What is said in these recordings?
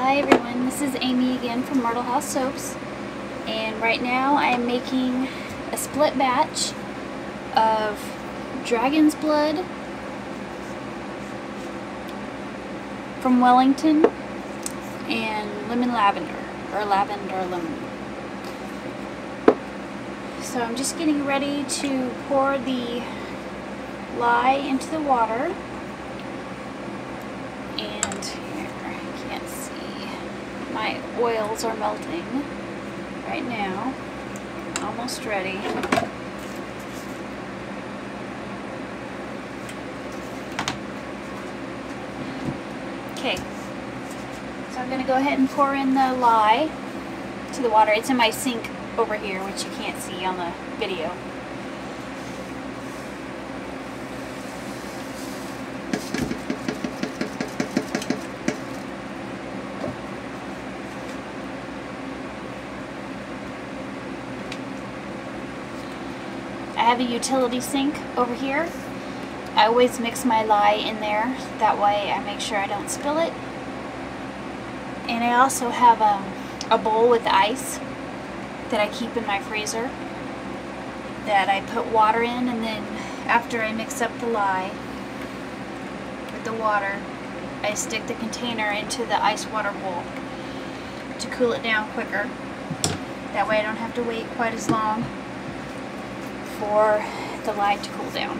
Hi everyone, this is Amy again from Myrtle House Soaps, and right now I am making a split batch of dragon's blood from Wellington and lemon lavender, or lavender lemon. So I'm just getting ready to pour the lye into the water. And here, I can't see, my oils are melting right now, almost ready. Okay, so I'm going to go ahead and pour in the lye to the water. It's in my sink over here, which you can't see on the video. I have a utility sink over here. I always mix my lye in there, that way I make sure I don't spill it. And I also have a bowl with ice that I keep in my freezer that I put water in, and then after I mix up the lye with the water, I stick the container into the ice water bowl to cool it down quicker. That way I don't have to wait quite as long for the lye to cool down.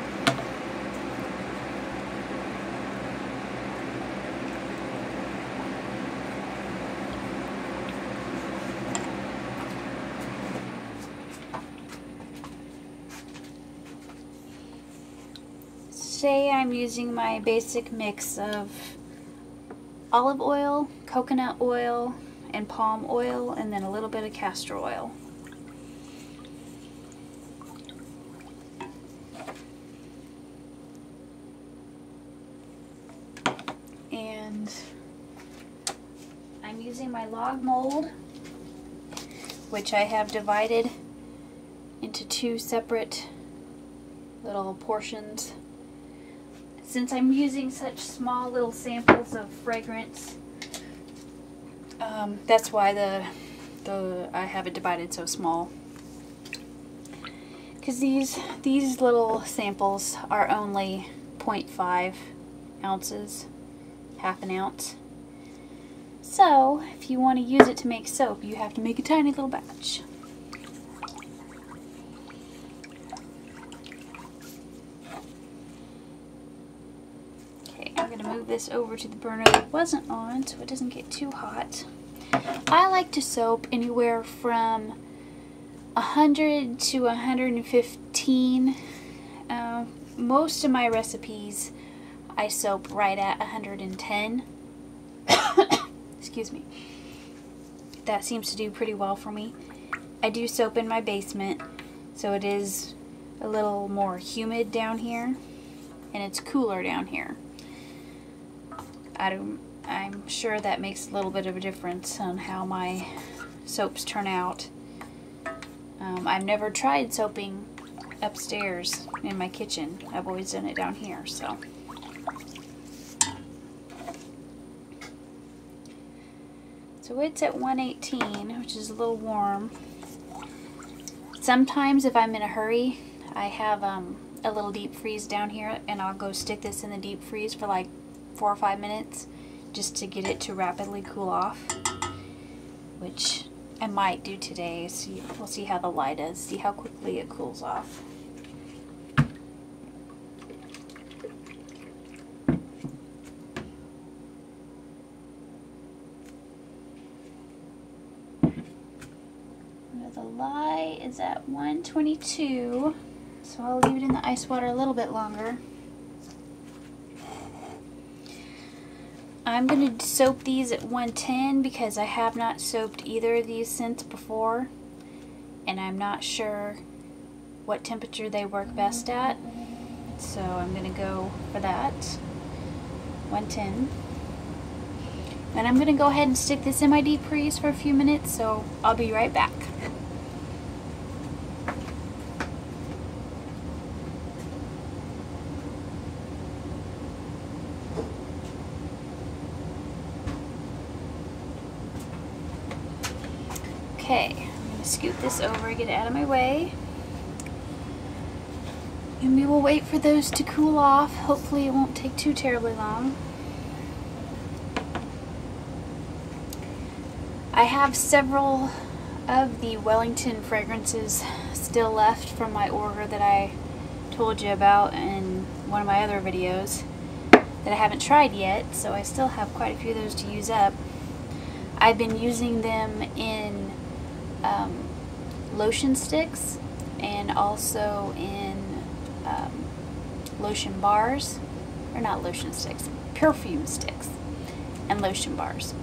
Today I'm using my basic mix of olive oil, coconut oil, and palm oil, and then a little bit of castor oil. And I'm using my log mold, which I have divided into two separate little portions. Since I'm using such small little samples of fragrance, that's why I have it divided so small. Because these little samples are only 0.5 ounces, half an ounce. So if you want to use it to make soap, you have to make a tiny little batch. I'm going to move this over to the burner that wasn't on so it doesn't get too hot. I like to soap anywhere from 100 to 115. Most of my recipes I soap right at 110. Excuse me. That seems to do pretty well for me. I do soap in my basement, so it is a little more humid down here and it's cooler down here. I'm sure that makes a little bit of a difference on how my soaps turn out. I've never tried soaping upstairs in my kitchen. I've always done it down here, so. So it's at 118, which is a little warm. Sometimes if I'm in a hurry, I have a little deep freeze down here, and I'll go stick this in the deep freeze for like 4 or 5 minutes just to get it to rapidly cool off, which I might do today. We'll see how the lye does, see how quickly it cools off. Now the lye is at 122, so I'll leave it in the ice water a little bit longer. I'm going to soap these at 110 because I have not soaped either of these since before, and I'm not sure what temperature they work best at, so I'm going to go for that, 110. And I'm going to go ahead and stick this in my deep freeze for a few minutes, so I'll be right back. Okay, I'm going to scoot this over, get it out of my way. And we will wait for those to cool off. Hopefully it won't take too terribly long. I have several of the Wellington Fragrances still left from my order that I told you about in one of my other videos that I haven't tried yet, so I still have quite a few of those to use up. I've been using them in lotion sticks and also in lotion bars, or not lotion sticks, perfume sticks and lotion bars.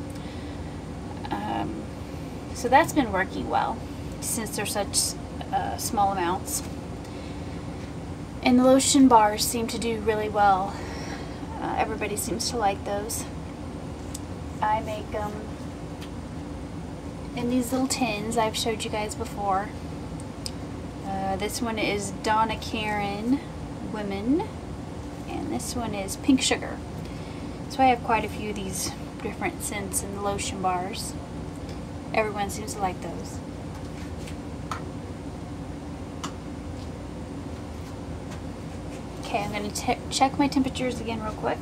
So that's been working well since they're such small amounts. And the lotion bars seem to do really well. Everybody seems to like those. I make them in these little tins I've showed you guys before. This one is Donna Karan Women, and this one is Pink Sugar. So I have quite a few of these different scents in the lotion bars. Everyone seems to like those. Okay, I'm going to check my temperatures again real quick.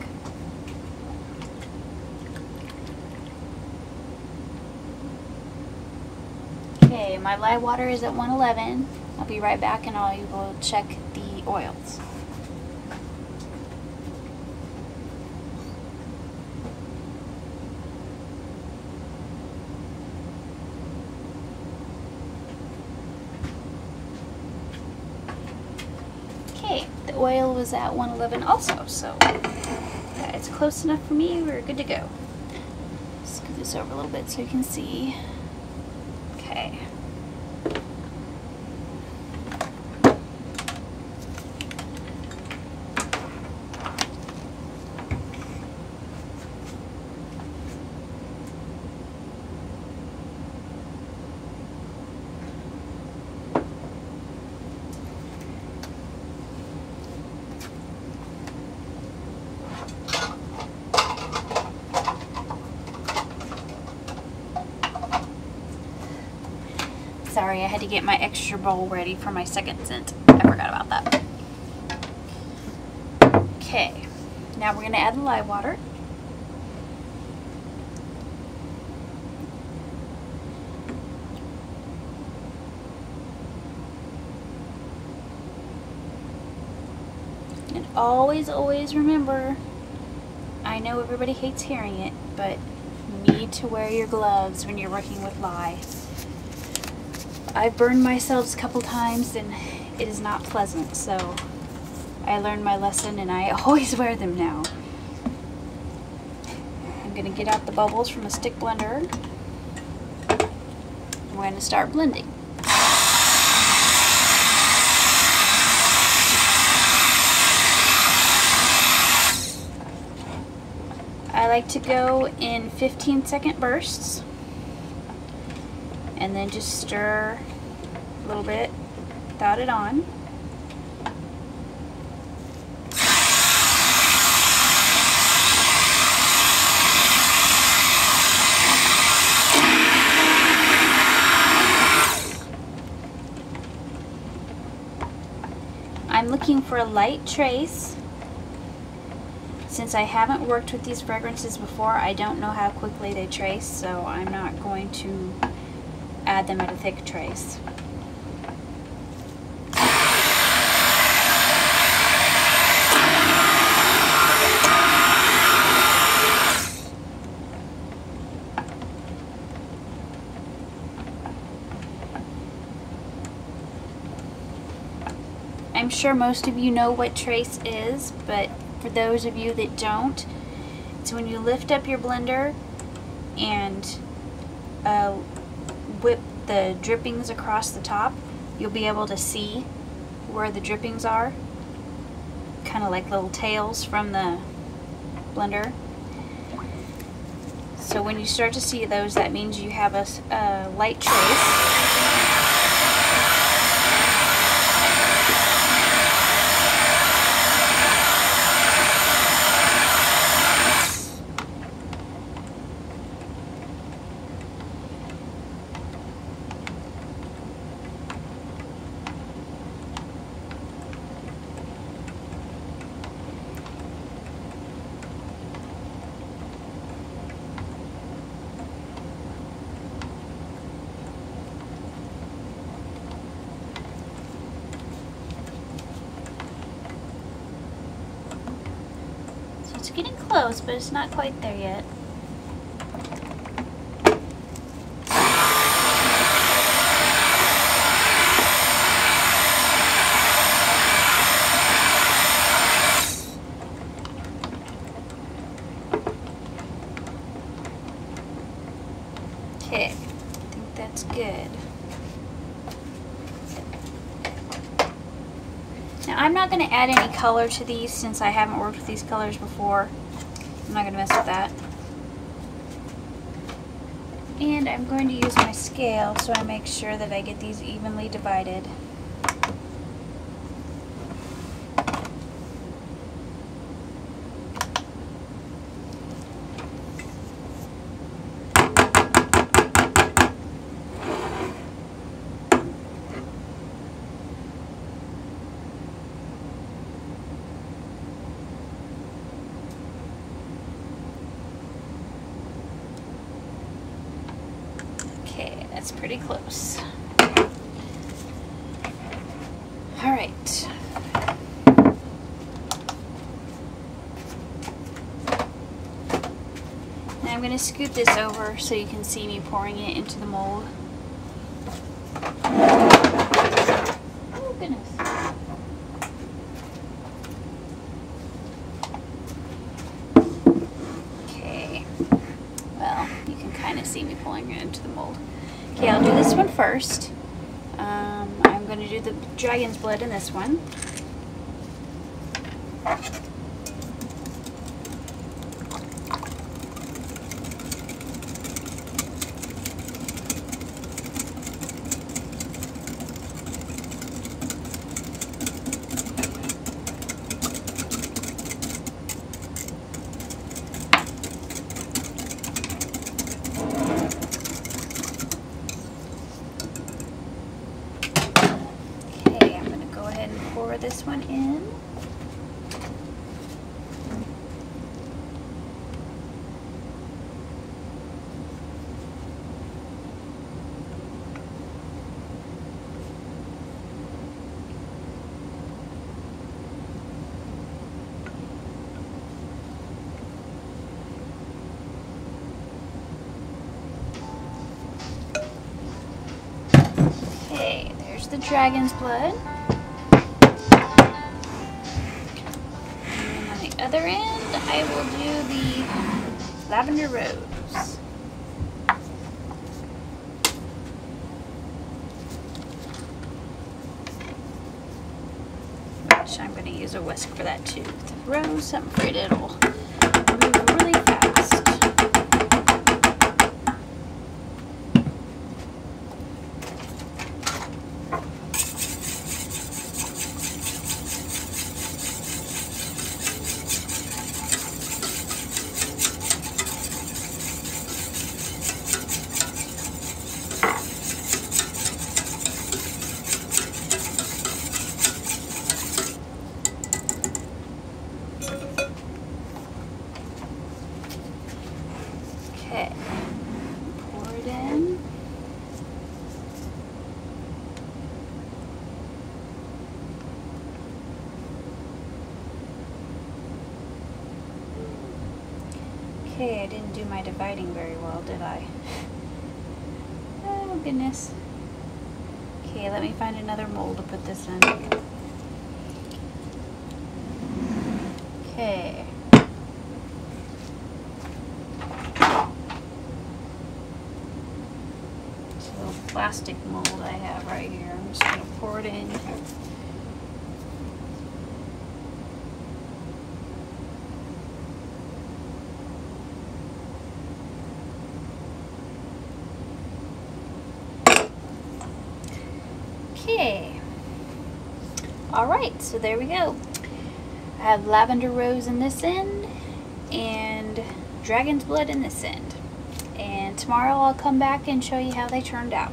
Okay, my lye water is at 111. I'll be right back and I will check the oils. Okay, the oil was at 111 also, so it's close enough for me. We're good to go. Scoot this over a little bit so you can see. Okay. Sorry, I had to get my extra bowl ready for my second scent. I forgot about that. Okay, now we're going to add the lye water. And always, always remember, I know everybody hates hearing it, but you need to wear your gloves when you're working with lye. I've burned myself a couple times and it is not pleasant, so I learned my lesson and I always wear them now. I'm going to get out the bubbles from a stick blender. We're going to start blending. I like to go in 15-second bursts. And then just stir a little bit without it on. I'm looking for a light trace. Since I haven't worked with these fragrances before, I don't know how quickly they trace, so I'm not going to add them at a thick trace. I'm sure most of you know what trace is, but for those of you that don't, it's when you lift up your blender and whip the drippings across the top, you'll be able to see where the drippings are, kind of like little tails from the blender. So when you start to see those, that means you have a light trace. close, but it's not quite there yet. Okay, I think that's good. Now I'm not going to add any color to these since I haven't worked with these colors before. I'm not going to mess with that. And I'm going to use my scale so I make sure that I get these evenly divided. Okay, that's pretty close. All right. Now I'm going to scoot this over so you can see me pouring it into the mold. Oh goodness. Okay. Well, you can kind of see me pulling it into the mold. Okay, I'll do this one first. I'm going to do the dragon's blood in this one. Pour this one in. Okay, there's the dragon's blood. Other end, I will do the lavender rose. Which I'm going to use a whisk for that too. The rose, I'm afraid it'll move really fast. Okay, pour it in. Okay, I didn't do my dividing very well, did I? Oh goodness. Okay, let me find another mold to put this in. Okay. Plastic mold I have right here. I'm just going to pour it in. Okay. Alright, so there we go. I have lavender rose in this end and dragon's blood in this end. And tomorrow I'll come back and show you how they turned out.